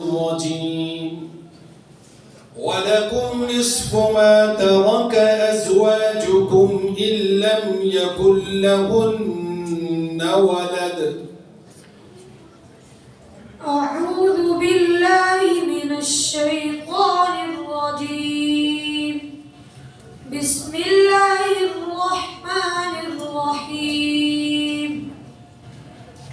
الرجيم ولكم نصف ما ترك أزواجكم إن لم يكن لهن ولد. أعوذ بالله من الشيطان الرجيم. بسم الله الرحمن الرحيم.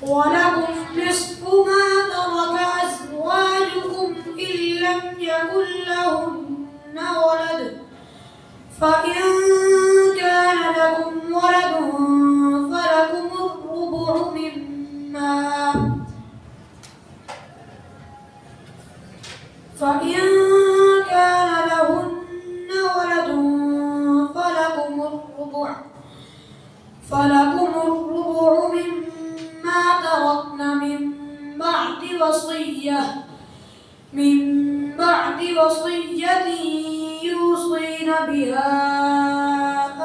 ولكم نصف ما ترك أزواجكم إن لم يكن لهن ولد، فإن كان لكم ولد فلكم الربع مما فإن كان لهن ولد فلكم الربع مما تركن من بعد وصية يوصين بها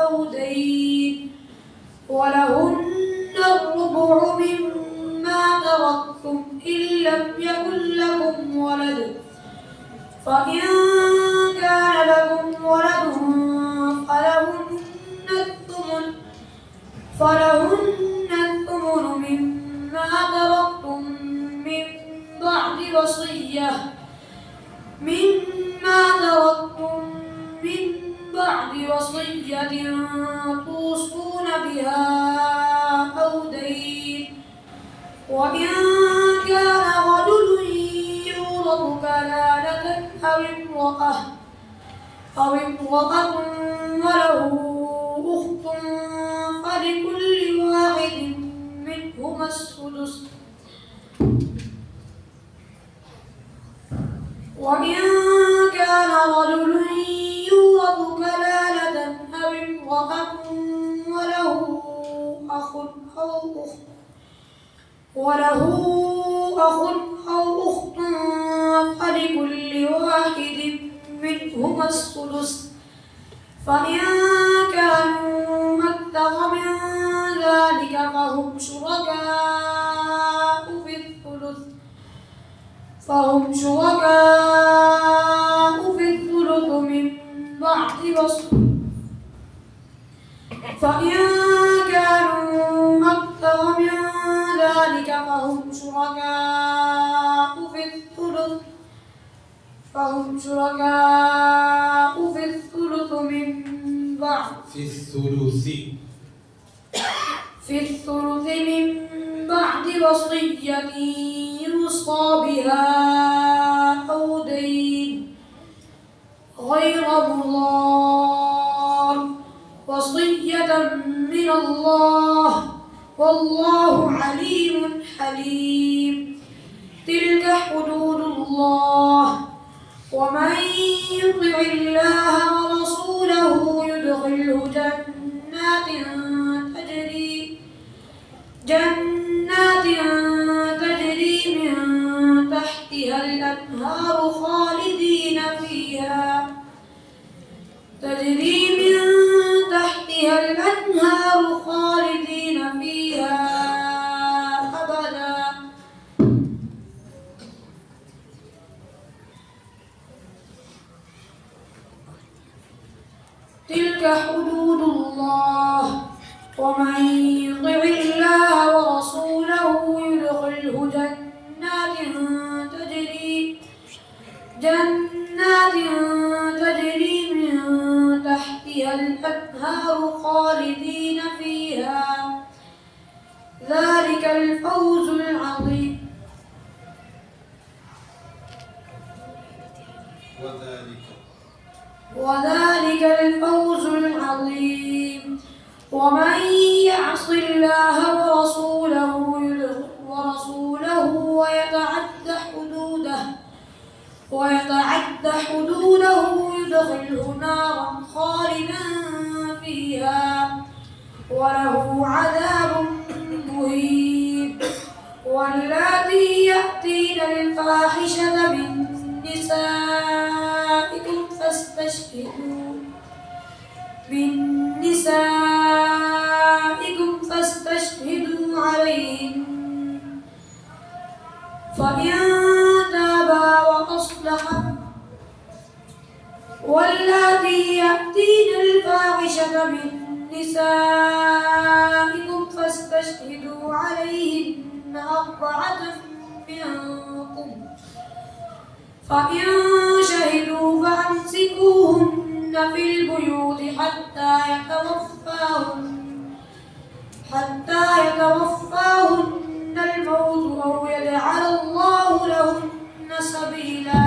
أو دين، ولهن الربع مما تركتم إن لم يكن لكم ولد، فإن كان لكم ولد فلهن الثمن مما تركتم من بعد وصية توصون بها أو دين، وإن كان رجل يورث كلالة أو امرأة وله أخت فلكل واحد منهما السدس، وإن كان رجل يورث كلالة أو امرأة وله أخ أو أخت فلكل واحد منهما السدس، فإن كانوا أكثر من ذلك فهم شركاء في الثلث من بعد وصية. فإن كانوا أكثر من ذلك فهم شركاء في الثلث من بعد وصية يوصى بها أو دين غير مضار، وصية من الله والله عليم حليم. تلك حدود الله، ومن يطع الله ورسوله يدخله جنات تجري من تحتها الأنهار خالدين فيها أبدا. تلك حدود الله، ومن يطع الله ورسوله يدخله جنات تجري من تحتها الأنهار خالدين فيها، ذلك الفوز العظيم. وذلك الفوز العظيم. ومن يعص الله ورسوله ويتعد حدوده يدخله نارا خالدا فيها وله عذاب مهين. واللاتي يأتين الفاحشة من نسائكم فاستشهدوا عليهن، فإن تابا واللاتي يأتين الفاحشة من نسائكم فاستشهدوا عليهن 4 منكم فإن شهدوا فأمسكوهن في البيوت حتى يتوفاهن الموت أو يجعل الله لهن سبيلا.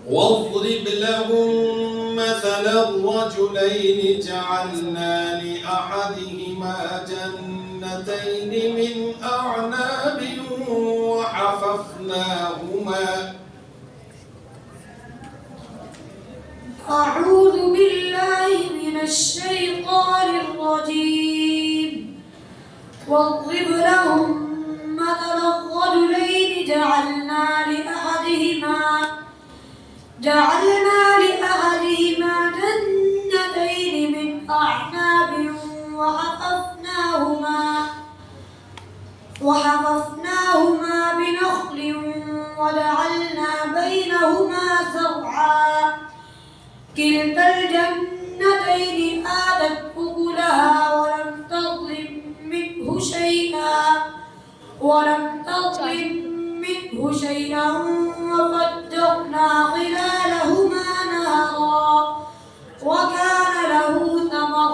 واضرب لهم مثلا رجلين جعلنا لأحدهما جنتين من أعناب وحففناهما. أعوذ بالله من الشيطان الرجيم. واضرب لهم مثلا رجلين جعلنا لأحدهما جنتين من أعناب وحففناهما بنخل وجعلنا بينهما زرعا. كلتا الجنتين آتت أكلها ولم تظلم منه شيئا وفجرنا خلالهما نهرا وكان له ثمر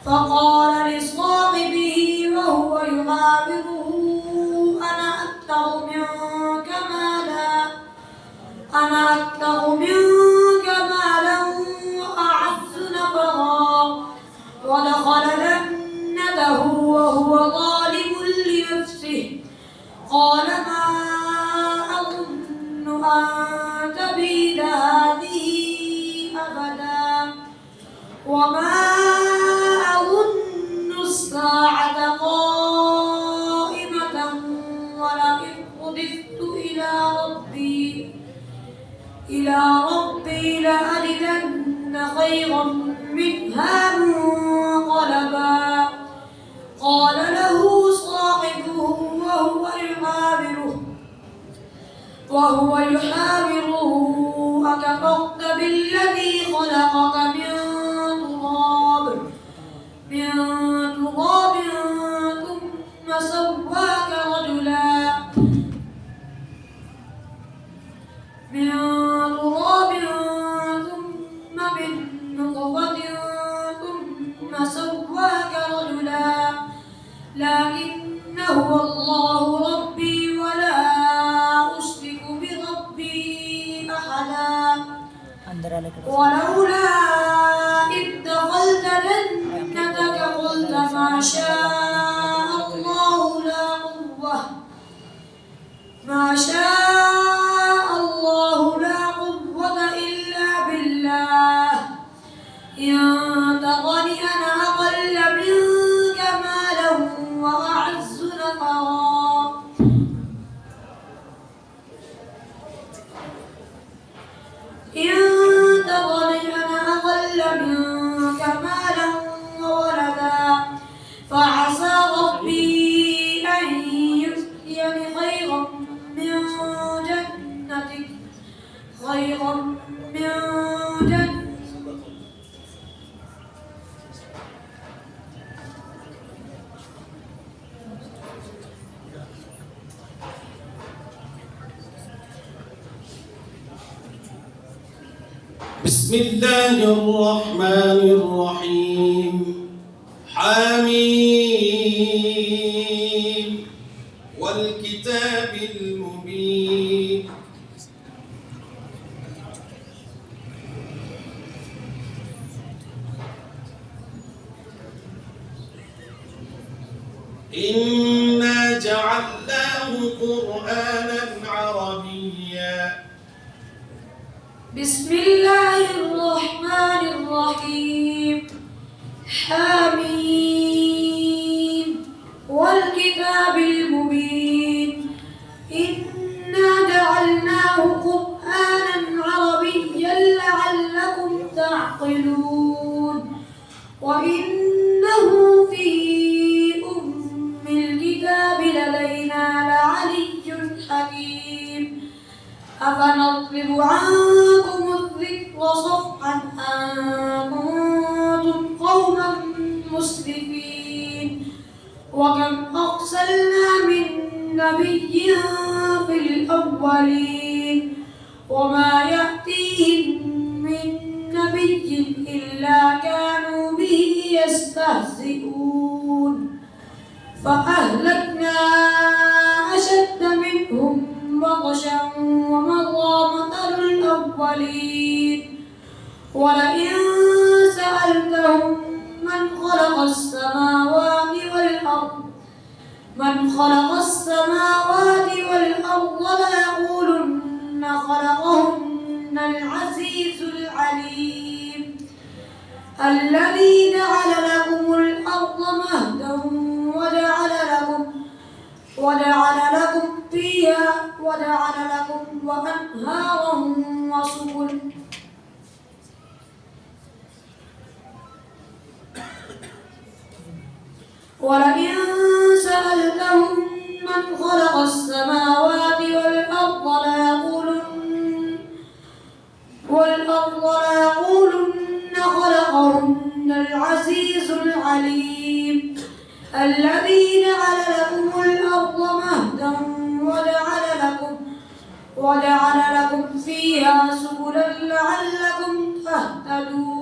فقال لصاحبه وهو يحاوره أنا أكثر منك مالا وأعز نفرا. ودخل جنته وهو ظالم لنفسه قال ما أظن أن تبيد هذه أبدا وما أظن الساعة قائمة ولئن رددت إلى ربي لأجدن خيرا منها منقلبا. قال له صاحبه وهو يحاوره أكفرت بالذي خلقك من تراب ثم سواك رجلا. من تراب ثم من نطفة ثم سواك رجلا. لكن هو الله ربي ولا أشرك بربي أحدا. ولولا إذ دخلت جنتك قلت ما شاء الله لا قوة بسم الله الرحمن الرحيم حميم والكتاب المبين إنا جعلناه قرآنا عربيا بسم الله الرحمن الرحيم حميم والكتاب المبين إنا جعلناه قرآنا عربيا لعلكم تعقلون وإنه في أم الكتاب لدينا لعلي حكيم أفنضرب عنكم الذكر صفحا أن كنتم قوما مسرفين وكم أرسلنا من نبي في الأولين وما يأتيهم من نبي إلا كانوا به يستهزئون فأهلكنا أشد منهم بطشا ومضى مثل الأولين ولئن سألتهم من خلق السماوات والأرض ليقولن خلقهن العزيز العليم الذي جعل لكم الأرض مهدا وجعل لكم وأنهارا وسبلا ولئن سألتهم من خلق السماوات والأرض ليقولن خلقهن العزيز العليم الذي جعل لكم الأرض مهدا وجعل لكم فيها سبلا لعلكم تهتدون